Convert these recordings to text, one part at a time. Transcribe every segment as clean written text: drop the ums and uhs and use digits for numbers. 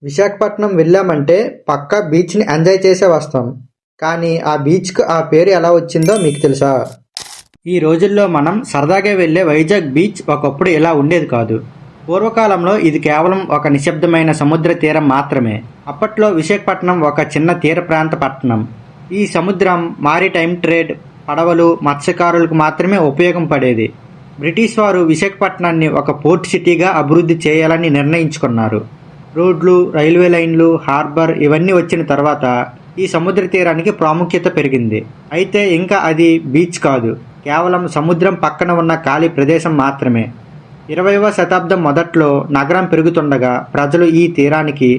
విశాఖపట్నం వెళ్ళామంటే పక్కా బీచ్ని ఎంజాయ్ చేసే వస్తాం. కానీ ఆ బీచ్కు ఆ పేరు ఎలా వచ్చిందో మీకు తెలుసా? ఈ రోజుల్లో మనం సరదాగా వెళ్ళే వైజాగ్ బీచ్ ఒకప్పుడు ఇలా ఉండేది కాదు. పూర్వకాలంలో ఇది కేవలం ఒక నిశ్శబ్దమైన సముద్ర తీరం మాత్రమే. అప్పట్లో విశాఖపట్నం ఒక చిన్న తీర ప్రాంత పట్టణం. ఈ సముద్రం మారిటైమ్ ట్రేడ్, పడవలు, మత్స్యకారులకు మాత్రమే ఉపయోగం పడేది. బ్రిటిష్ వారు విశాఖపట్నాన్ని ఒక పోర్ట్ సిటీగా అభివృద్ధి చేయాలని నిర్ణయించుకున్నారు. రోడ్లు, రైల్వే లైన్లు, హార్బర్ ఇవన్నీ వచ్చిన తర్వాత ఈ సముద్ర తీరానికి ప్రాముఖ్యత పెరిగింది. అయితే ఇంకా అది బీచ్ కాదు, కేవలం సముద్రం పక్కన ఉన్న ఖాళీ ప్రదేశం మాత్రమే. 20వ శతాబ్దం మొదట్లో నగరం పెరుగుతుండగా ప్రజలు ఈ తీరానికి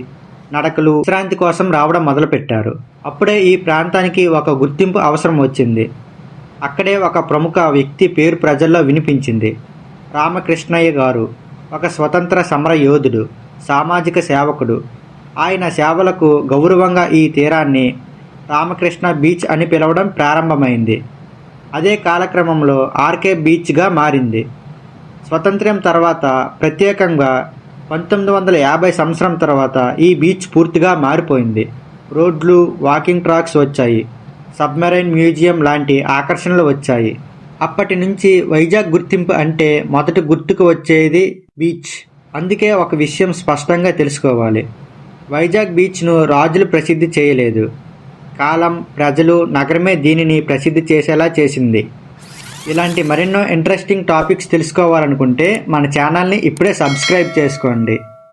నడకలు, విశ్రాంతి కోసం రావడం మొదలుపెట్టారు. అప్పుడే ఈ ప్రాంతానికి ఒక గుర్తింపు అవసరం వచ్చింది. అక్కడే ఒక ప్రముఖ వ్యక్తి పేరు ప్రజల్లో వినిపించింది. రామకృష్ణయ్య గారు ఒక స్వతంత్ర సమర యోధుడు, సామాజిక సేవకుడు. ఆయన సేవలకు గౌరవంగా ఈ తీరాన్ని రామకృష్ణ బీచ్ అని పిలవడం ప్రారంభమైంది. అదే కాలక్రమంలో ఆర్కే బీచ్గా మారింది. స్వతంత్రం తర్వాత, ప్రత్యేకంగా 1950 సంవత్సరం తర్వాత ఈ బీచ్ పూర్తిగా మారిపోయింది. రోడ్లు, వాకింగ్ ట్రాక్స్ వచ్చాయి. సబ్మెరైన్ మ్యూజియం లాంటి ఆకర్షణలు వచ్చాయి. అప్పటి నుంచి వైజాగ్ గుర్తింపు అంటే మొదటి గుర్తుకు వచ్చేది బీచ్. అందుకే ఒక విషయం స్పష్టంగా తెలుసుకోవాలి. వైజాగ్ బీచ్ను రాజులు ప్రసిద్ధి చేయలేదు. కాలం, ప్రజలు, నగరమే దీనిని ప్రసిద్ధి చేసేలా చేసింది. ఇలాంటి మరెన్నో ఇంట్రెస్టింగ్ టాపిక్స్ తెలుసుకోవాలనుకుంటే మన ఛానల్ని ఇప్పుడే సబ్స్క్రైబ్ చేసుకోండి.